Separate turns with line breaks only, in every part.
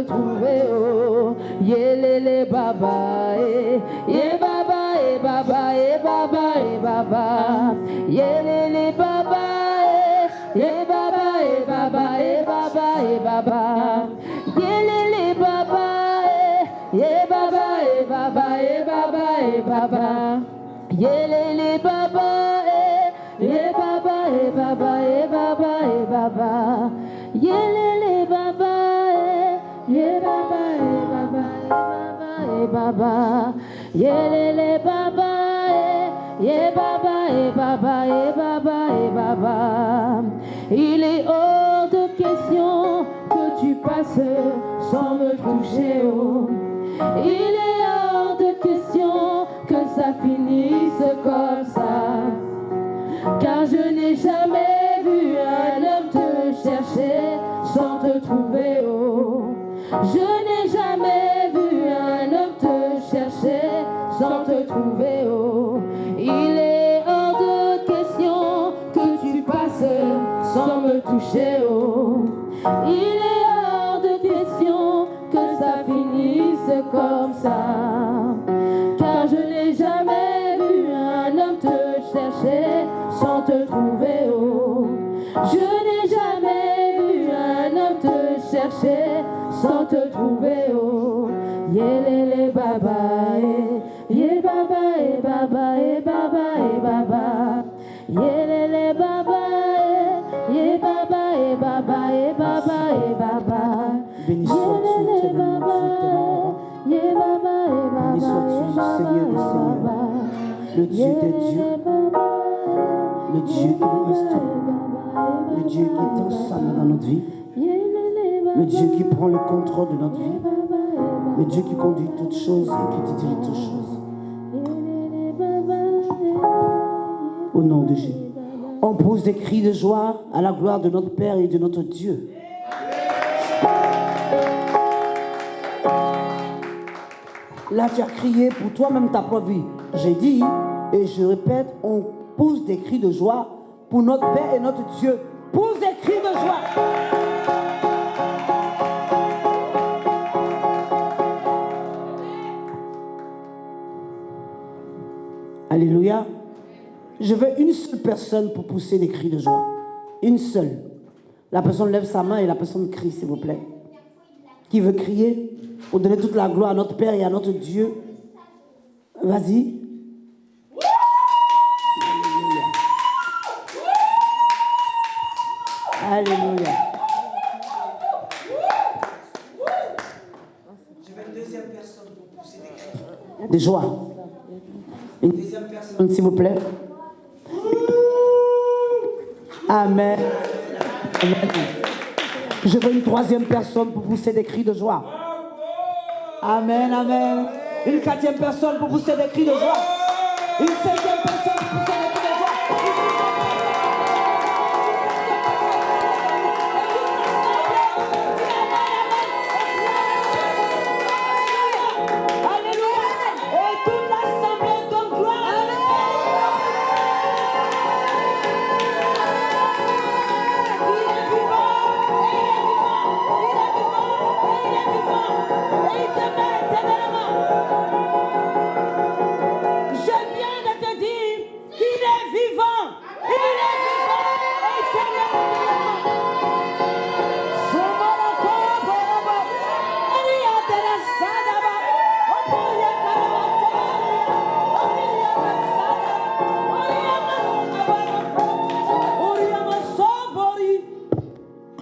trouver, oh. Yelele baba, ye baba, ye baba, ye baba, ye baba. Yelele baba, ye baba, ye baba, ye baba, ye baba. Yelele baba, ye baba, ye baba, ye baba, ye baba. Yelele baba, ye baba, ye baba, ye baba, ye baba. Yelele baba, ye baba, ye baba, ye baba, yelele baba, ye baba, ye baba, ye baba, ye baba. Il est hors de question que tu passes sans me toucher, oh. Il est hors de question que ça finisse comme ça. Car je n'ai jamais vu un homme te chercher sans te trouver, oh. Je n'ai jamais vu un homme te chercher sans te trouver, oh. Il est hors de question que tu passes sans me toucher, oh. Il est hors de question que ça finisse comme ça. Car je n'ai jamais vu un homme te chercher sans te trouver, oh. Je n'ai jamais vu un homme te chercher sans te trouver, oh. Yelele baba, ye baba, ye baba, ye baba, ye baba. Yelele baba, ye baba, ye baba, ye baba, ye baba.
Béni sois-tu, baba,
ye baba, ye baba,
béni sois-tu, Seigneur des Seigneurs, le Dieu des dieux, le Dieu qui nous restaure, le Dieu qui est ensemble dans notre vie, le Dieu qui prend le contrôle de notre vie, le Dieu qui conduit toutes choses et qui te dirige toutes choses. Au nom de Jésus, on pousse des cris de joie à la gloire de notre Père et de notre Dieu. Là, tu as crié pour toi-même ta propre vie. J'ai dit, et je répète, on pousse des cris de joie pour notre Père et notre Dieu. Pousse des cris de joie. Alléluia. Je veux une seule personne pour pousser des cris de joie. Une seule. La personne lève sa main et la personne crie, s'il vous plaît. Qui veut crier pour donner toute la gloire à notre Père et à notre Dieu? Vas-y. Alléluia. Je veux une deuxième personne pour pousser des cris de joie. Une deuxième personne, s'il vous plaît. Amen. Amen. Je veux une troisième personne pour pousser des cris de joie. Amen, amen. Une quatrième personne pour pousser des cris de joie. Une cinquième personne pour pousser des cris de joie. Alléluia. Et toute l'assemblée donne gloire. Il est vivant. Il est vivant. Il est vivant. Et il demeure éternellement. Je viens de te dire qu'il est vivant. Il est vivant éternellement. Je m'en accorde. Il y a de la sadaba. Il y a de la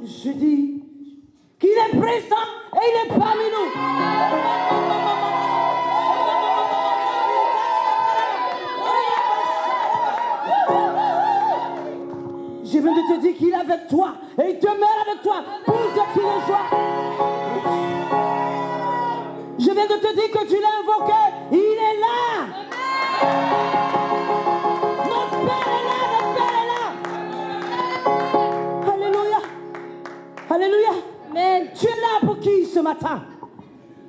je dis qu'il est présent et il est parmi nous. Je viens de te dire qu'il est avec toi et il demeure avec toi. Pousse de cris de joie. Je viens de te dire que tu l'as invoqué. Il est là. Notre Père est là, notre Père est là. Alléluia. Alléluia.
Amen.
Tu es là pour qui ce matin?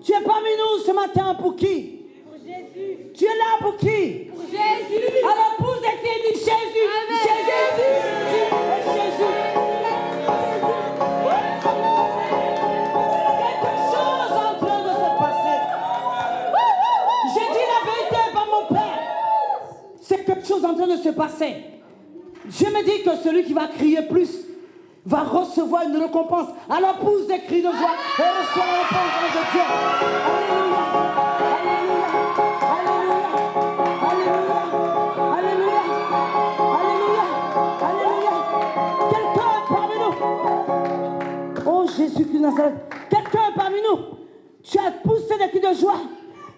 Tu es parmi nous ce matin pour qui?
Pour Jésus.
Tu es là pour qui?
Pour Jésus.
Alors pousse des cris, dis Jésus.
Amen.
Jésus. Jésus. Quelque chose se passer. Dieu me dit que celui qui va crier plus va recevoir une récompense. Alors pousse des cris de joie et reçois la récompense de Dieu. Alléluia, alléluia, alléluia, alléluia, alléluia, alléluia. Quelqu'un est parmi nous. Oh Jésus-Christ de Nazareth, quelqu'un est parmi nous. Tu as poussé des cris de joie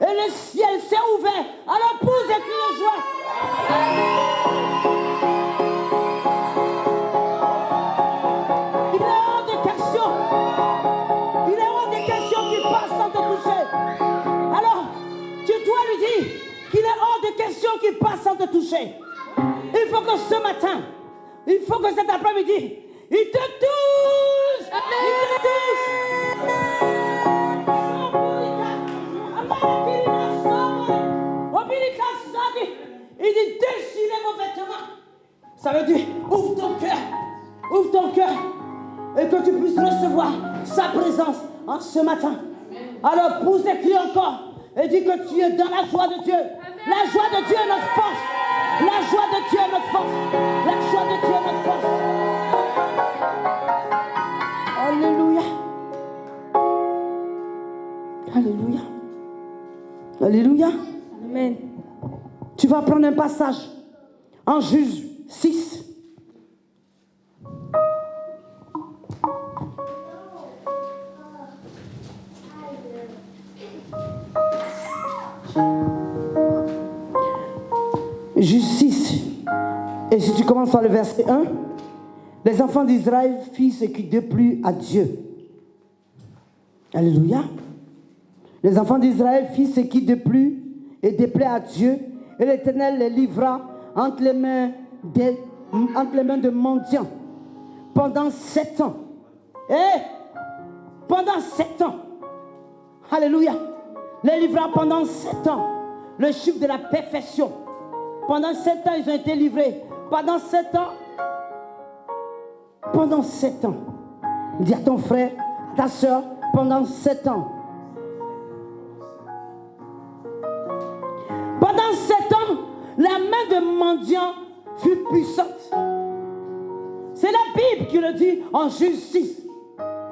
et le ciel s'est ouvert. Alors pousse des cris de joie. Qui passe sans te toucher. Il faut que ce matin, il faut que cet après-midi, il te touche. Amen. Il te touche. Il dit déchirez vos vêtements. Ça veut dire ouvre ton cœur et que tu puisses recevoir sa présence en ce matin. Alors pousse des cris encore et dis que tu es dans la joie de Dieu. La joie de Dieu est notre force. La joie de Dieu est notre force. La joie de Dieu est notre force. Alléluia. Alléluia. Alléluia.
Amen.
Tu vas prendre un passage en Juge 6. Juge 6. Et si tu commences par le verset 1, les enfants d'Israël firent ce qui déplut à Dieu. Alléluia. Les enfants d'Israël firent ce qui déplut et déplaît à Dieu, et l'Éternel les livra entre les mains de mendiants pendant 7 ans. Et pendant 7 ans. Alléluia. Les livra pendant 7 ans. Le chiffre de la perfection. Pendant 7 ans, ils ont été livrés. Pendant 7 ans. Pendant 7 ans. Dis à ton frère, ta soeur, pendant 7 ans. Pendant 7 ans, la main de mendiant fut puissante. C'est la Bible qui le dit en Juge 6.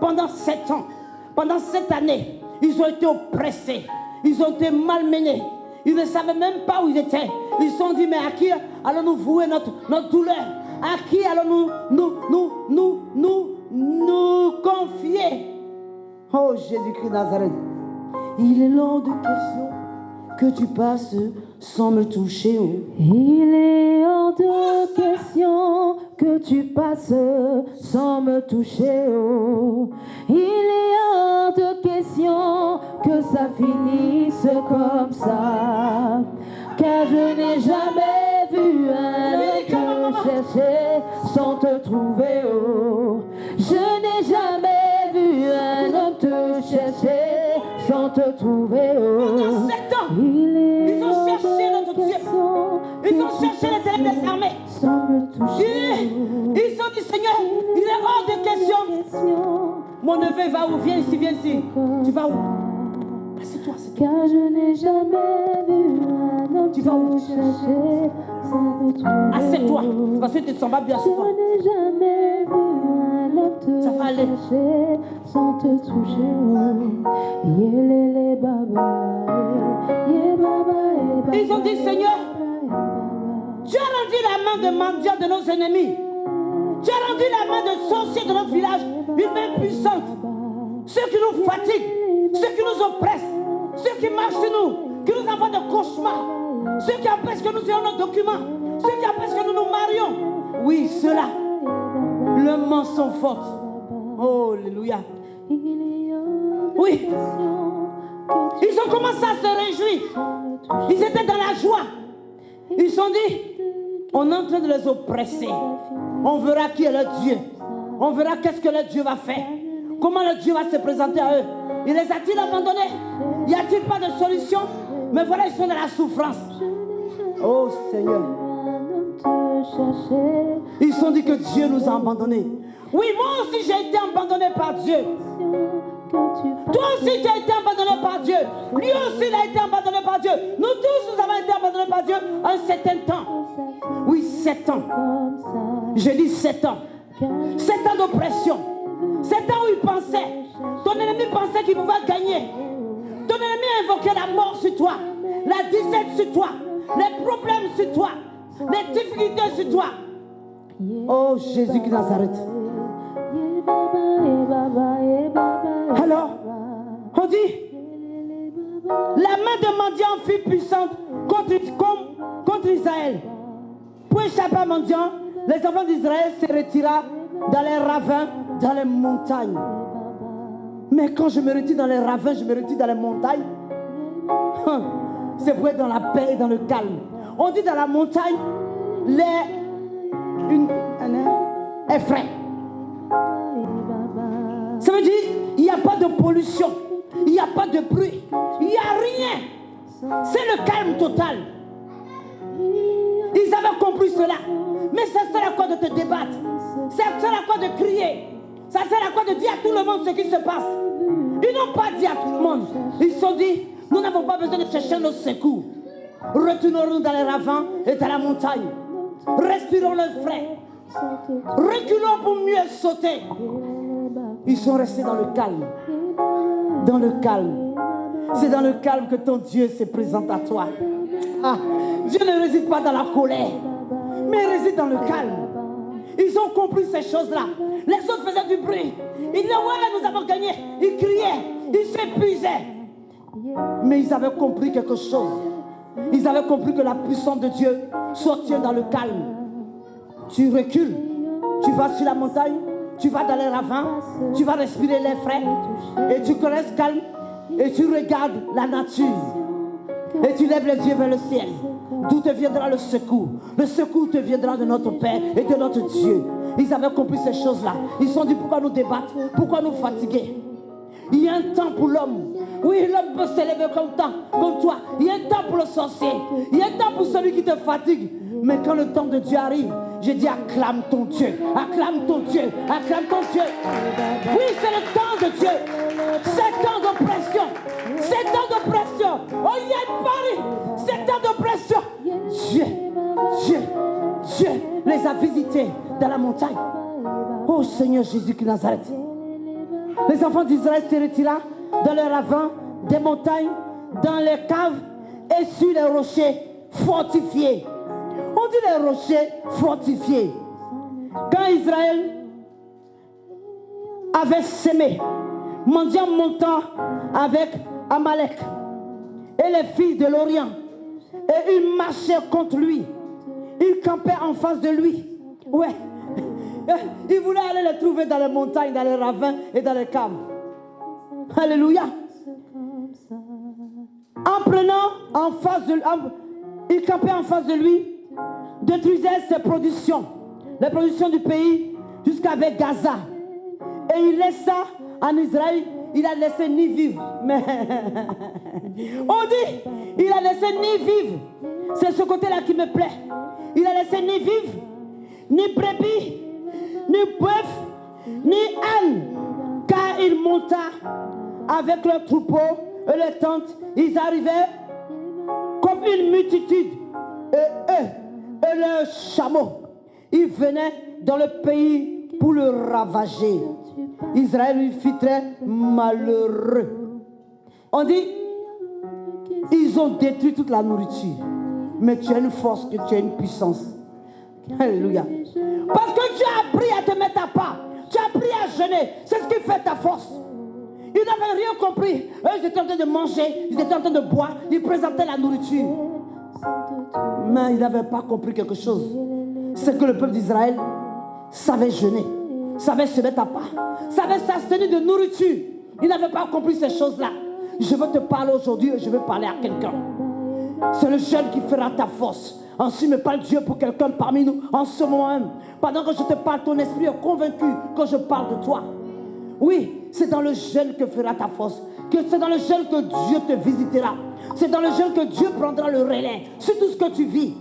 Pendant 7 ans, pendant cette année, ils ont été oppressés. Ils ont été malmenés. Ils ne savaient même pas où ils étaient. Ils se sont dit, mais à qui allons-nous vouer notre douleur? À qui allons-nous nous confier? Oh Jésus-Christ de Nazareth. Il est hors de question que tu passes sans me toucher. Oh.
Il est hors de question que tu passes sans me toucher. Oh. Il est hors de question que ça finisse comme ça. Car je n'ai jamais vu un homme te chercher sans te trouver. Oh. Je n'ai jamais vu un homme te chercher sans te trouver. Oh.
Ils ont cherché notre Dieu. Ils ont cherché l'Éternel des armées. Ils ont dit, Seigneur, il est hors de question. Mon neveu va où? Viens ici, viens ici. Tu vas où? Assieds-toi, assieds-toi.
Car je n'ai jamais vu un homme te chercher sans te trouver.
Assieds-toi, parce que tu ne sens pas bien. Assieds-toi.
Je n'ai jamais vu un homme te chercher sans te toucher. Yélélé baba, yé baba,
ils ont dit, Seigneur, tu as rendu la main de mendiants de nos ennemis. Tu as rendu la main de sorciers de notre village une main puissante. Ceux qui nous fatiguent, ceux qui nous oppressent, ceux qui marchent sur nous, qui nous envoient de cauchemars, ceux qui empêchent que nous ayons nos documents, ceux qui empêchent que nous nous marions. Oui, ceux-là, le mensonge fort. Oh, alléluia. Oui. Ils ont commencé à se réjouir. Ils étaient dans la joie. Ils se sont dit, on est en train de les oppresser. On verra qui est le Dieu. On verra qu'est-ce que le Dieu va faire. Comment le Dieu va se présenter à eux. Il les a-t-il abandonnés? Y a-t-il pas de solution? Mais voilà, ils sont dans la souffrance. Oh Seigneur. Ils se sont dit que Dieu nous a abandonnés. Oui, moi aussi j'ai été abandonné par Dieu. Toi aussi, tu as été abandonné par Dieu. Lui aussi, il a été abandonné par Dieu. Nous tous, nous avons été abandonnés par Dieu un certain temps. Oui, 7 ans. Je dis 7 ans. 7 ans d'oppression. 7 ans où il pensait. Ton ennemi pensait qu'il pouvait gagner. Ton ennemi invoquait la mort sur toi. La disette sur toi. Les problèmes sur toi. Les difficultés sur toi. Oh, Jésus qui Nazareth. Alors, on dit, la main de mendiant fut puissante contre Israël. Pour échapper à mendiant, les enfants d'Israël se retirèrent dans les ravins, dans les montagnes. Mais quand je me retire dans les ravins, je me retire dans les montagnes. C'est pour être dans la paix et dans le calme. On dit dans la montagne, est frais. Ça veut dire, il n'y a pas de pollution, il n'y a pas de bruit, il n'y a rien. C'est le calme total. Ils avaient compris cela. Mais ça sert à quoi de te débattre? Ça sert à quoi de crier? Ça sert à quoi de dire à tout le monde ce qui se passe? Ils n'ont pas dit à tout le monde. Ils se sont dit, nous n'avons pas besoin de chercher nos secours. Retournons-nous dans les ravins et dans la montagne. Respirons le frais. Reculons pour mieux sauter. Ils sont restés dans le calme. Dans le calme. C'est dans le calme que ton Dieu se présente à toi. Ah, Dieu ne réside pas dans la colère, mais il réside dans le calme. Ils ont compris ces choses-là. Les autres faisaient du bruit. Ils disaient, voilà, nous avons gagné. Ils criaient, ils s'épuisaient. Mais ils avaient compris quelque chose. Ils avaient compris que la puissance de Dieu sortait dans le calme. Tu recules, tu vas sur la montagne, tu vas dans les ravins, tu vas respirer l'air frais, et tu restes calme, et tu regardes la nature, et tu lèves les yeux vers le ciel, d'où te viendra le secours. Le secours te viendra de notre Père et de notre Dieu. Ils avaient compris ces choses-là. Ils se sont dit, pourquoi nous débattre? Pourquoi nous fatiguer? Il y a un temps pour l'homme. Oui, l'homme peut s'élever comme toi. Il y a un temps pour le sorcier. Il y a un temps pour celui qui te fatigue. Mais quand le temps de Dieu arrive, je dis acclame ton Dieu. Acclame ton Dieu. Acclame ton Dieu. Oui, c'est le temps de Dieu. 7 ans d'oppression. 7 ans d'oppression. Oh, il y a Paris. 7 ans d'oppression. Dieu les a visités dans la montagne. Oh Seigneur Jésus qui Nazareth. Les enfants d'Israël se retirèrent dans les ravins, des montagnes, dans les caves et sur les rochers fortifiés. On dit les rochers fortifiés. Quand Israël avait semé, mendiant montant avec Amalek et les fils de l'Orient, et ils marchaient contre lui. Ils campaient en face de lui. Ouais. Il voulait aller les trouver dans les montagnes, dans les ravins et dans les caves. Alléluia. En prenant en face de lui, il campait en face de lui, détruisait ses productions, les productions du pays jusqu'avec Gaza. Et il laissa en Israël, il a laissé ni vivre. Mais on dit, il a laissé ni vivre. C'est ce côté-là qui me plaît. Il a laissé ni vivre, ni brebis, ni bœuf, ni âne, car il monta avec leurs troupeaux et les tentes. Ils arrivaient comme une multitude, et eux et leurs chameaux. Ils venaient dans le pays pour le ravager. Israël lui fit très malheureux. On dit, ils ont détruit toute la nourriture. Mais tu as une force, que tu as une puissance. Alléluia. Parce que tu as appris à te mettre à part. Tu as appris à jeûner. C'est ce qui fait ta force. Ils n'avaient rien compris. Eux, ils étaient en train de manger. Ils étaient en train de boire. Ils présentaient la nourriture. Mais ils n'avaient pas compris quelque chose. C'est que le peuple d'Israël savait jeûner. Savait se mettre à part. Savait s'abstenir de nourriture. Ils n'avaient pas compris ces choses-là. Je veux te parler aujourd'hui et je veux parler à quelqu'un. C'est le jeûne qui fera ta force. Ainsi me parle Dieu pour quelqu'un parmi nous en ce moment même. Pendant que je te parle, ton esprit est convaincu quand je parle de toi. Oui, c'est dans le jeûne que fera ta force. C'est dans le jeûne que Dieu te visitera. C'est dans le jeûne que Dieu prendra le relais sur tout ce que tu vis.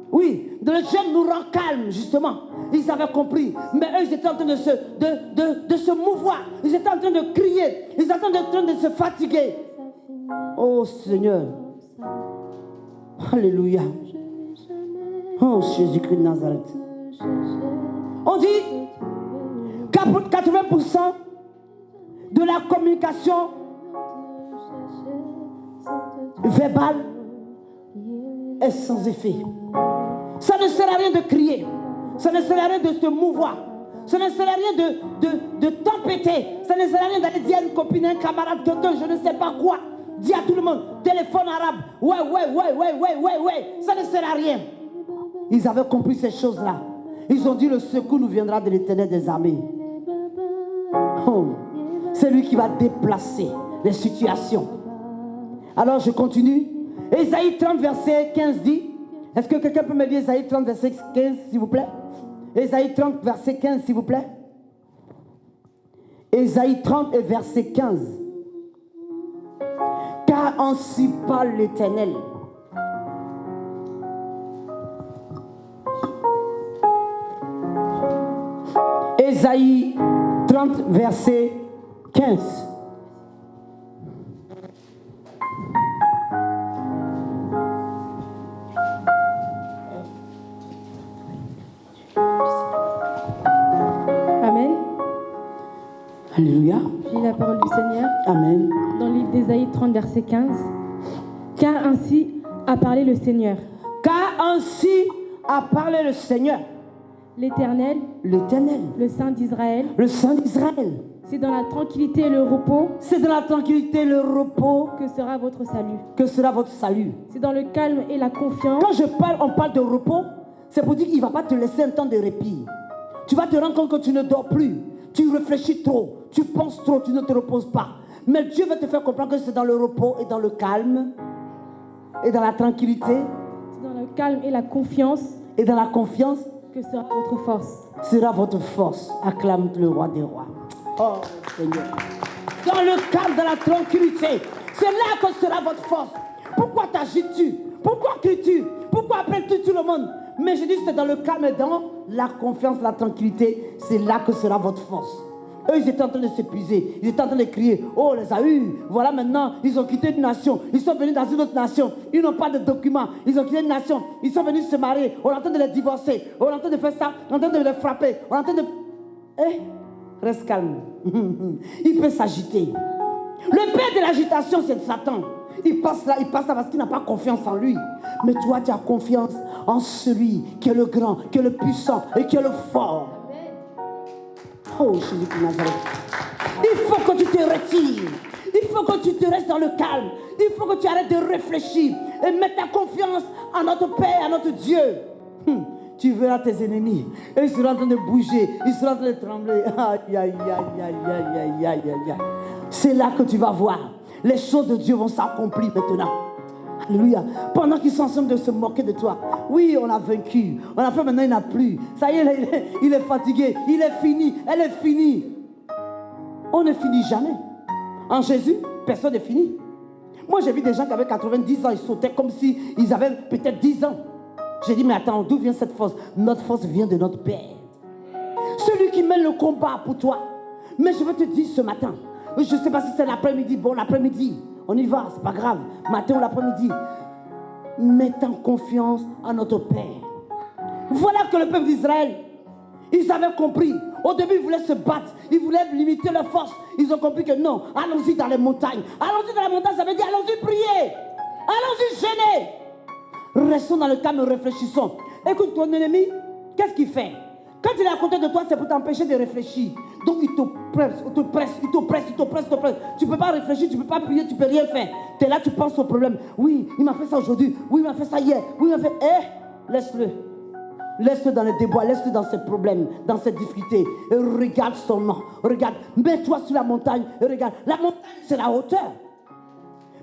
Oui, le jeûne nous rend calme, justement. Ils avaient compris. Mais eux, ils étaient en train de se mouvoir. Ils étaient en train de crier. Ils étaient en train de se fatiguer. Oh Seigneur. Alléluia. Oh Jésus-Christ de Nazareth. On dit 80% de la communication verbale est sans effet. Ça ne sert à rien de crier. Ça ne sert à rien de se mouvoir. Ça ne sert à rien de tempêter. Ça ne sert à rien d'aller dire à une copine, un camarade, quelqu'un, je ne sais pas quoi. Dis à tout le monde, téléphone arabe. Ouais. Ça ne sert à rien. Ils avaient compris ces choses-là. Ils ont dit, le secours nous viendra de l'Éternel des armées. Oh, c'est lui qui va déplacer les situations. Alors je continue. Ésaïe 30, verset 15 dit, est-ce que quelqu'un peut me dire Ésaïe 30, verset 15, s'il vous plaît? Ésaïe 30, verset 15, s'il vous plaît. Ésaïe 30 et verset 15. Car ainsi parle l'Éternel. Ésaïe 30, verset 15.
Amen.
Alléluia.
Je lis la parole du Seigneur.
Amen.
Dans le livre d'Ésaïe 30, verset 15. Car ainsi a parlé le Seigneur.
Car ainsi a parlé le Seigneur.
L'Éternel, le Saint d'Israël.
Le Saint d'Israël.
C'est dans la tranquillité et le repos.
C'est dans la tranquillité et le repos
que sera votre salut.
Que sera votre salut.
C'est dans le calme et la confiance.
Quand on parle de repos, c'est pour dire qu'il ne va pas te laisser un temps de répit. Tu vas te rendre compte que tu ne dors plus. Tu réfléchis trop. Tu penses trop. Tu ne te reposes pas. Mais Dieu va te faire comprendre que c'est dans le repos et dans le calme et dans la tranquillité.
C'est dans le calme et la confiance.
Et dans la confiance.
Que sera votre force.
Sera votre force. Acclame le roi des rois. Oh Seigneur. Dans le calme, dans la tranquillité. C'est là que sera votre force. Pourquoi t'agites-tu? Pourquoi cries-tu? Pourquoi appelles-tu tout le monde? Mais je dis c'est dans le calme et dans la confiance, la tranquillité. C'est là que sera votre force. Eux, ils étaient en train de s'épuiser. Ils étaient en train de crier. Oh, on les a eus. Voilà maintenant, ils ont quitté une nation. Ils sont venus dans une autre nation. Ils n'ont pas de documents. Ils ont quitté une nation. Ils sont venus se marier. On est en train de les divorcer. On est en train de faire ça. On est en train de les frapper. On est en train de... Eh, reste calme. Il peut s'agiter. Le père de l'agitation, c'est Satan. Il passe là parce qu'il n'a pas confiance en lui. Mais toi, tu as confiance en celui qui est le grand, qui est le puissant et qui est le fort. Oh, Jésus de Nazareth. Il faut que tu te retires. Il faut que tu te restes dans le calme. Il faut que tu arrêtes de réfléchir et mettre ta confiance en notre Père, à notre Dieu. Tu verras tes ennemis. Et ils seront en train de bouger. Ils seront en train de trembler. Aïe. C'est là que tu vas voir. Les choses de Dieu vont s'accomplir maintenant. Alléluia. Pendant qu'ils sont en train de se moquer de toi. Oui, on a vaincu. On a fait, maintenant il n'a plus. Ça y est, il est fatigué. Il est fini. Elle est finie. On ne finit jamais. En Jésus, personne n'est fini. Moi, j'ai vu des gens qui avaient 90 ans. Ils sautaient comme s'ils avaient peut-être 10 ans. J'ai dit, mais attends, d'où vient cette force? Notre force vient de notre Père. Celui qui mène le combat pour toi. Mais je veux te dire ce matin. Je ne sais pas si c'est l'après-midi. Bon, l'après-midi. On y va, c'est pas grave. Matin ou l'après-midi. Mettons confiance en notre Père. Voilà que le peuple d'Israël, ils avaient compris. Au début, ils voulaient se battre. Ils voulaient limiter leur force. Ils ont compris que non, allons-y dans les montagnes. Allons-y dans les montagnes, ça veut dire allons-y prier. Allons-y gêner. Restons dans le calme et réfléchissons. Écoute, ton ennemi, qu'est-ce qu'il fait? Quand il est à côté de toi, c'est pour t'empêcher de réfléchir. Donc il te presse. Tu ne peux pas réfléchir, tu ne peux pas prier, tu ne peux rien faire. Tu es là, tu penses au problème. Oui, il m'a fait ça aujourd'hui. Oui, il m'a fait ça hier. Oui, il m'a fait... Laisse-le. Laisse-le dans les débois, laisse-le dans ses problèmes, dans ses difficultés. Et regarde seulement. Regarde. Mets-toi sur la montagne et regarde. La montagne, c'est la hauteur.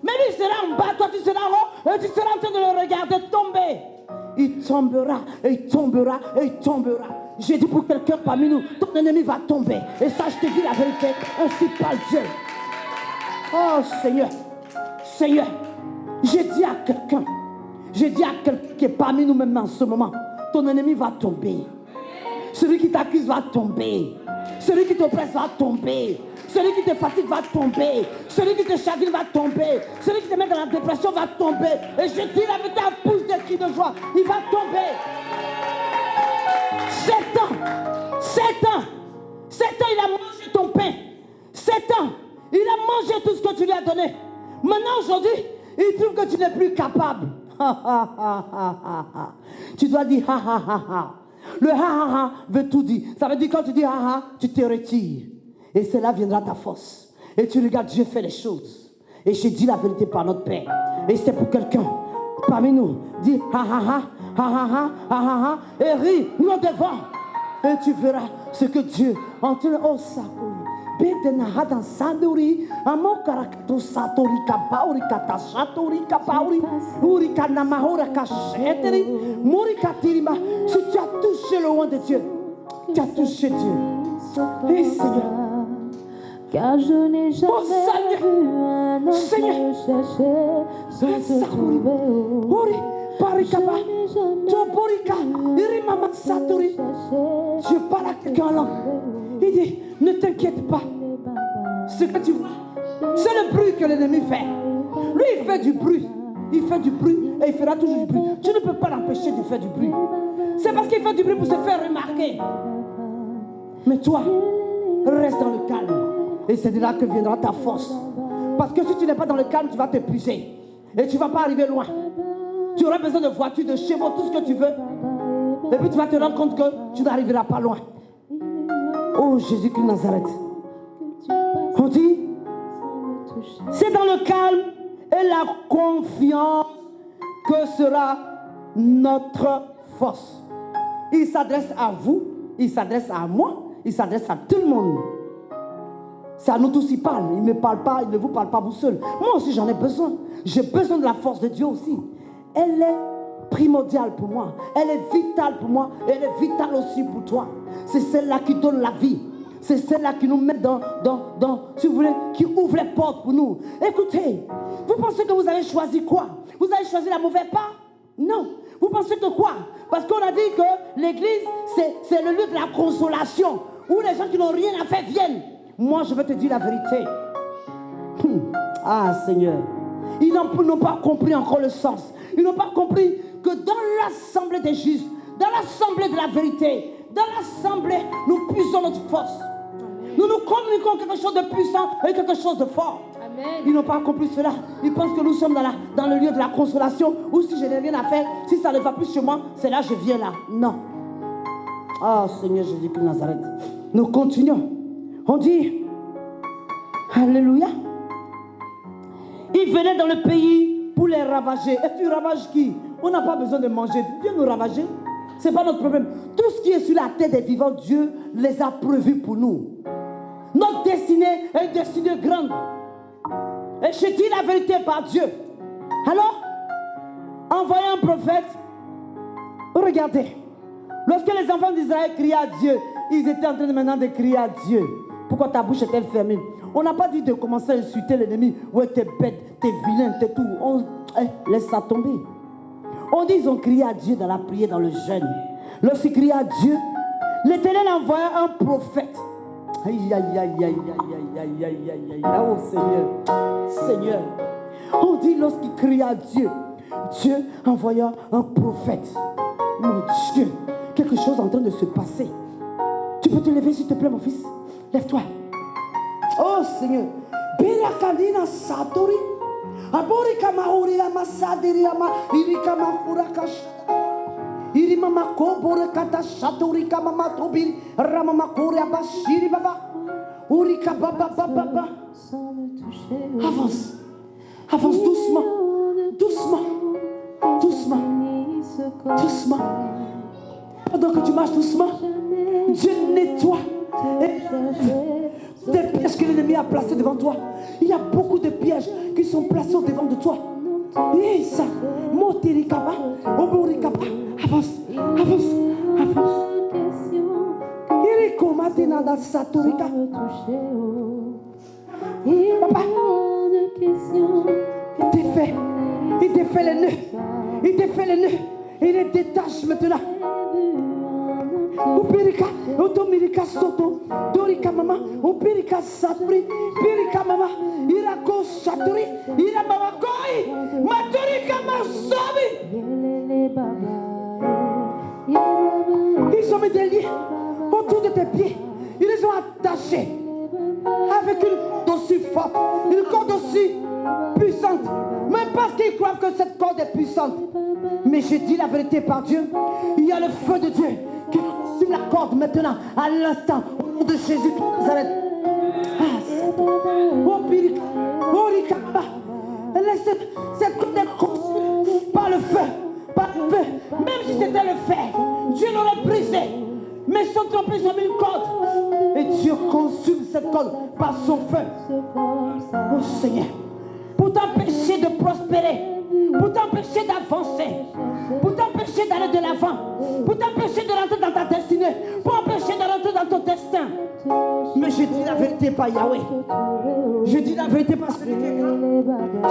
Mais lui sera en bas, toi tu seras en haut. Et tu seras en train de le regarder tomber. Il tombera, et il tombera, et il tombera. J'ai dit pour quelqu'un parmi nous, ton ennemi va tomber. Et ça, je te dis la vérité, ainsi parle Dieu. Oh Seigneur, j'ai dit à quelqu'un qui est parmi nous même en ce moment, ton ennemi va tomber. Celui qui t'accuse va tomber. Celui qui t'oppresse va tomber. Celui qui te fatigue va tomber. Celui qui te chagrine va tomber. Celui qui te met dans la dépression va tomber. Et je dis la vérité, un pouce de cri de joie, il va tomber. 7 ans, il a mangé ton pain. 7 ans, il a mangé tout ce que tu lui as donné. Maintenant, aujourd'hui, il trouve que tu n'es plus capable. Tu dois dire ha ha ha ha. Le ha ha ha veut tout dire. Ça veut dire quand tu dis ha ha, tu te retires. Et cela viendra ta force. Et tu regardes, Dieu fait les choses. Et je dis la vérité par notre Père. Et c'est pour quelqu'un parmi nous. Dis ha ha ha, ha ha ha, ha ha ha. Et ris, nous devant. Et tu verras ce que Dieu entre au sakuri. Bedena hadan sanduri, amokarakato satori kapauri katashatori kapauri, urika namahora kasheteri, murikatirima. Si tu as touché le roi de Dieu, tu as touché Dieu. Et Seigneur,
car je n'ai jamais vu un ange chercher sans te trouver.
Dieu parle à quelqu'un en langue. Il dit, ne t'inquiète pas. Ce que tu vois, c'est le bruit que l'ennemi fait. Lui, il fait du bruit. Il fait du bruit et il fera toujours du bruit. Tu ne peux pas l'empêcher de faire du bruit. C'est parce qu'il fait du bruit pour se faire remarquer. Mais toi, reste dans le calme. Et c'est de là que viendra ta force. Parce que si tu n'es pas dans le calme, tu vas t'épuiser. Et tu ne vas pas arriver loin. Tu auras besoin de voitures, de chevaux, tout ce que tu veux. Et puis tu vas te rendre compte que tu n'arriveras pas loin. Oh Jésus-Christ de Nazareth. On dit, c'est dans le calme et la confiance que sera notre force. Il s'adresse à vous, il s'adresse à moi, il s'adresse à tout le monde. C'est à nous tous qu'il parle. Il ne me parle pas, il ne vous parle pas vous seul. Moi aussi j'en ai besoin. J'ai besoin de la force de Dieu aussi. Elle est primordiale pour moi. Elle est vitale pour moi. Elle est vitale aussi pour toi. C'est celle-là qui donne la vie. C'est celle-là qui nous met dans, si vous voulez, qui ouvre les portes pour nous. Écoutez, vous pensez que vous avez choisi quoi? Vous avez choisi la mauvaise part? Non. Vous pensez que quoi? Parce qu'on a dit que l'église, c'est le lieu de la consolation, où les gens qui n'ont rien à faire viennent. Moi, je vais te dire la vérité. Ah, Seigneur. Ils n'ont pas compris encore le sens. Ils n'ont pas compris que dans l'assemblée des justes, dans l'assemblée de la vérité, dans l'assemblée, nous puisons notre force. Nous nous communiquons quelque chose de puissant et quelque chose de fort. Amen. Ils n'ont pas compris cela. Ils pensent que nous sommes dans le lieu de la consolation, où si je n'ai rien à faire, si ça ne va plus chez moi, c'est là que je viens là. Non. Ah, Seigneur Jésus-Christ de Nazareth. Nous continuons. On dit, Alléluia. Ils venaient dans le pays pour les ravager. Et tu ravages qui? On n'a pas besoin de manger. Viens nous ravager. Ce n'est pas notre problème. Tout ce qui est sur la tête des vivants, Dieu les a prévus pour nous. Notre destinée est une destinée grande. Et je dis la vérité par Dieu. Alors, envoyez un prophète. Regardez. Lorsque les enfants d'Israël criaient à Dieu, ils étaient en train de maintenant de crier à Dieu. Pourquoi ta bouche est-elle fermée? On n'a pas dit de commencer à insulter l'ennemi. Ouais, t'es bête, t'es vilain, t'es tout. Laisse ça tomber. On dit qu'ils ont crié à Dieu dans la prière, dans le jeûne. Lorsqu'ils criaient à Dieu, l'Éternel envoya un prophète. Aïe, aïe, aïe, aïe, aïe, aïe, aïe, aïe, aïe. Oh Seigneur, Seigneur. On dit lorsqu'ils criaient à Dieu, Dieu envoya un prophète. Mon Dieu, quelque chose est en train de se passer. Tu peux te lever s'il te plaît mon fils? Lève-toi. Oh Seigneur. Birakadina satori. Aborika mauri amasadiri ama irika mahurakash. Irima makobore kata satori kama matobiri rama makore abashiri baba. Urika baba baba. Avance. Avance doucement. Doucement. Doucement. Doucement. Pendant que tu marches doucement, Dieu nettoie des pièges que l'ennemi a placés devant toi. Il y a beaucoup de pièges qui sont placés devant de toi. Et ça, motirikaba, oborikaba, avance, avance, avance. Irikomatinada saturika. Papa, il défait les nœuds. Il défait les nœuds. Il les détache maintenant. Upirika, Otomirika Soto, Dorika Mama, Upirika Sapri, Pirika Mama, Irako Saturi, Iramama Koi, Maturika Masabi. Ils ont mis des liens autour de tes pieds. Ils les ont attachés avec une corde aussi forte, une corde aussi puissante. Même parce qu'ils croient que cette corde est puissante. Mais je dis la vérité par Dieu. Il y a le feu de Dieu qui consume la corde maintenant, à l'instant, au nom de Jésus de Nazareth. Laisse cette corde être consumée par le feu. Par le feu. Même si c'était le fer, Dieu l'aurait brisé. Mais sans tromper, ils ont mis une corde. Et Dieu consume cette corde par son feu. Oh Seigneur, pour t'empêcher de prospérer, pour t'empêcher d'avancer, pour t'empêcher d'aller de l'avant, pour t'empêcher de rentrer dans ta destinée, pour empêcher de rentrer dans ton destin. Mais je dis la vérité par Yahweh. Je dis la vérité par celui qui est grand,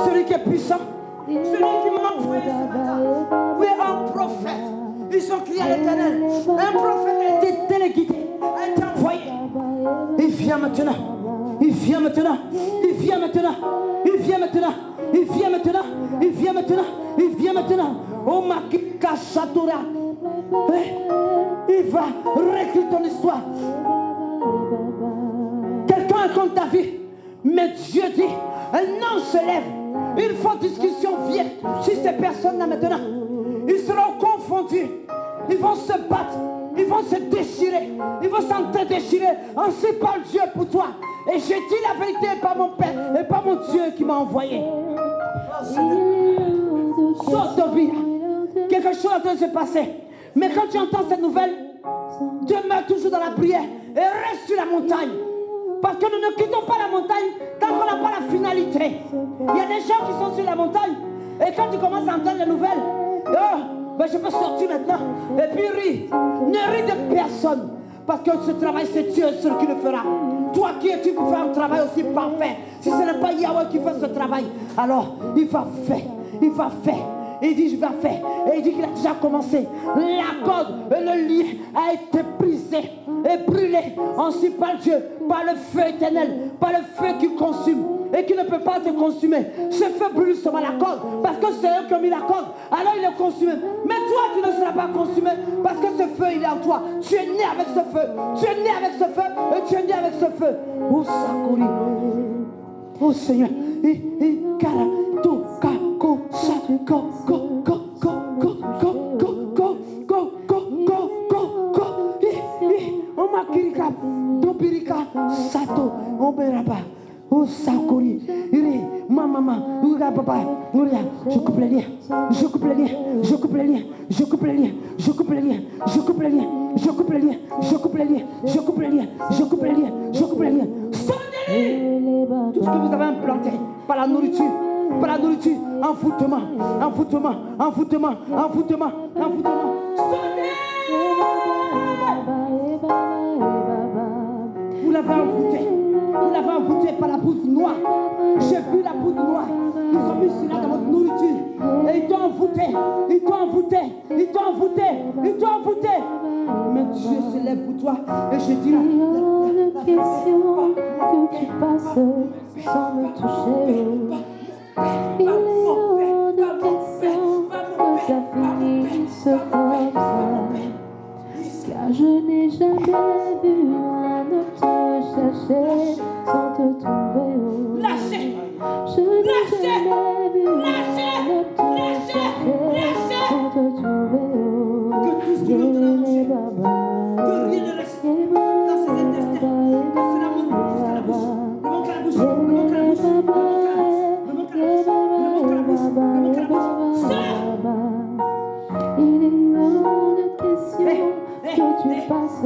celui qui est puissant, celui qui m'a envoyé ce matin. Oui, un prophète. Ils ont crié à l'Éternel. Un prophète a été téléguidé, a été envoyé. Il vient maintenant. Il vient maintenant. Il vient maintenant. Il vient maintenant. Il vient maintenant. Il vient maintenant. Il vient maintenant. Oh Makika Chatura. Il va réécrire ton histoire. Quelqu'un raconte ta vie. Mais Dieu dit, un nom se lève. Une forte discussion vient sur ces personnes-là maintenant. Ils seront confondus. Ils vont se battre. Ils vont se déchirer. Ils vont s'entre-déchirer. Ainsi parle Dieu pour toi. Et je dis la vérité par mon Père et par mon Dieu qui m'a envoyé. Sotobia. Quelque chose est en train de se passer. Mais quand tu entends cette nouvelle, demeure toujours dans la prière et reste sur la montagne. Parce que nous ne quittons pas la montagne tant qu'on n'a pas la finalité. Il y a des gens qui sont sur la montagne. Et quand tu commences à entendre les nouvelles, ben je peux sortir maintenant. Et puis ris. Ne ris de personne. Parce que ce travail, c'est Dieu seul qui le fera. Toi qui es-tu pour faire un travail aussi parfait? Si ce n'est pas Yahweh qui fait ce travail, alors il va faire. Il va faire. Il dit, je vais faire. Et il dit qu'il a déjà commencé. La corde et le lien a été brisé et brûlé. Ainsi par Dieu, par le feu éternel, par le feu qui consume et qui ne peut pas te consumer. Ce feu brûle seulement la corde parce que c'est eux qui ont mis la corde. Alors il est consumé. Mais toi, tu ne seras pas consumé parce que ce feu, il est en toi. Tu es né avec ce feu. Tu es né avec ce feu et tu es né avec ce feu. Oh, Sakuri. Oh, Seigneur. Kara, to, ka, ko, sa, ko, ko, ko, ko, ko, ko, ko, ko, ko, ko, ko, ko, ko, oh, makirika, dobirika, sato, oberaba. Oh, Sakuri, iri, mama, ura, papa, ura, je coupe les liens, je coupe les liens, je coupe les liens, je coupe les liens, je coupe les liens, je coupe les liens, je coupe les liens, je coupe les liens, je coupe les liens, je coupe les liens, je coupe les liens. Tout ce que vous avez implanté par la nourriture, envoûtement. Vous l'avez envoûté par la poudre noire. J'ai vu la poudre noire. Ils ont mis cela dans votre nourriture. Et ils t'ont envoûté. Mais Dieu se lève pour toi. Et je dis là.
Il y a de questions que tu passes sans me toucher. Il y a de questions que ça finisse comme ça. Car je n'ai jamais vu un homme te chercher sans te trouver. Je n'ai jamais vu un homme te chercher sans te trouver.
Que tout ce qui veut te la manger, que rien ne reste dans ses intestins, dans cela monte jusqu'à la bouche. Le manque à la bouche, le manque à la bouche, le manque à la bouche.
Il est hors de question que tu passes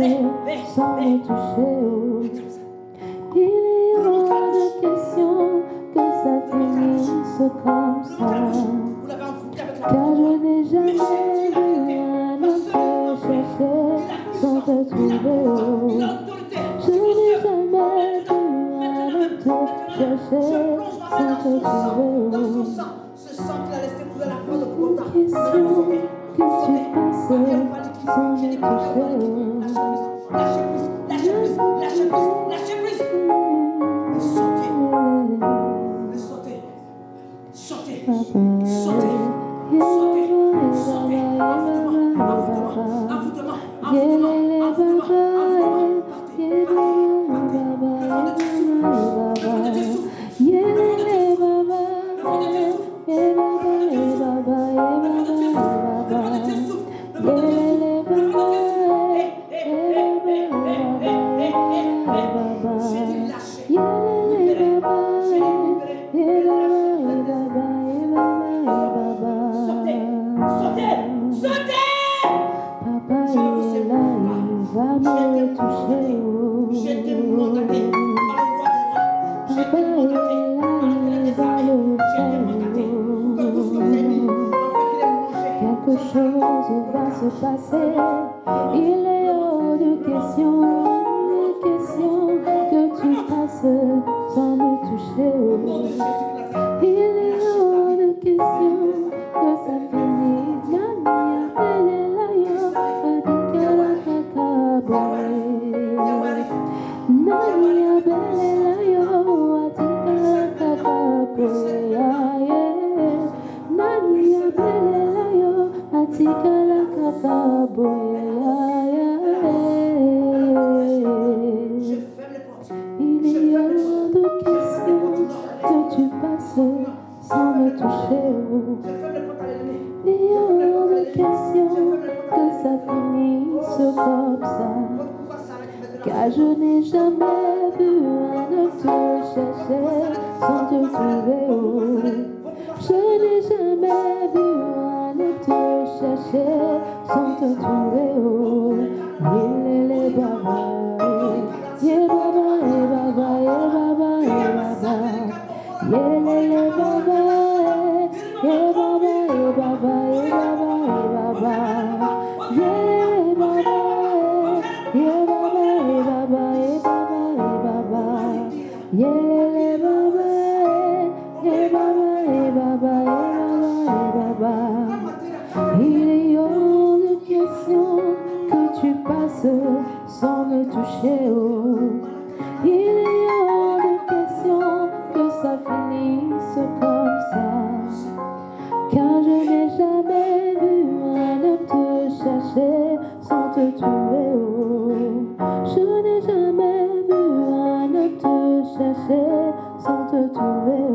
sans me toucher. Il est hors de question que ça finisse comme ça. Car je n'ai jamais vu un homme te chercher sans te trouver. Je n'ai jamais vu un homme te chercher sans te trouver. Question que tu passes sans me toucher.
Lâchez prise. Sautez. Sautez.
Quelque chose va se passer, il est hors de question que tu passes sans me toucher. Il est hors de question que ça finisse. Nania belle la yo, adika la kakaboe. Nania belle la yo, adika la kakaboe. Nania belle la yo, adika la kakaboe. Il est hors de question que tu passes sans me toucher. Il est hors de question que ça finisse comme ça. Car je n'ai jamais vu un homme te chercher sans te trouver. Je n'ai jamais vu un homme te chercher sans te trouver. Il est les baba. Yeah baba, yeah baba, yeah baba, yeah baba. Yeah lele baba, yeah baba, yeah baba, yeah baba, yeah baba. Yeah lele baba, yeah baba, yeah baba, yeah baba, yeah baba. Yeah lele baba, yeah baba, yeah baba, yeah baba, yeah baba. Il est hors de question que tu passes sans me toucher. Il est hors de question que ça finisse comme ça. Car je n'ai jamais vu un homme te chercher sans te trouver. Je n'ai jamais vu un homme te chercher sans te trouver.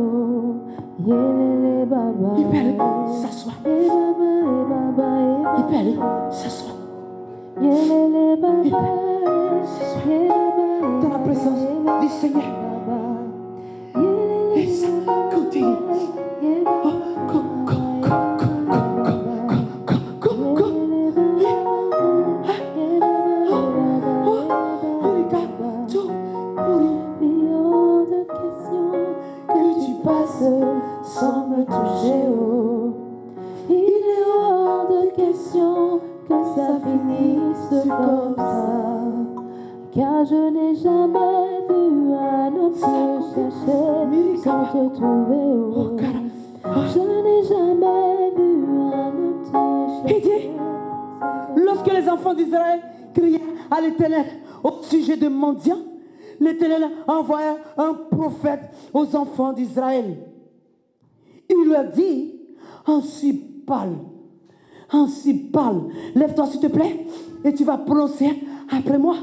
Yélélé baba.
Il peut aller s'asseoir. Il peut aller s'asseoir.
Yélélé baba.
Dans la présence du Seigneur. Continue.
Sans me toucher, il est hors de question que ça finisse comme ça. Car je n'ai jamais vu un homme te chercher sans te trouver. Je n'ai jamais vu un homme te
Il
chercher.
dit, lorsque les enfants d'Israël criaient à l'Éternel au sujet de mendiants, l'Éternel envoya un prophète aux enfants d'Israël. Il leur dit, ainsi parle. Lève-toi s'il te plaît et tu vas prononcer après moi.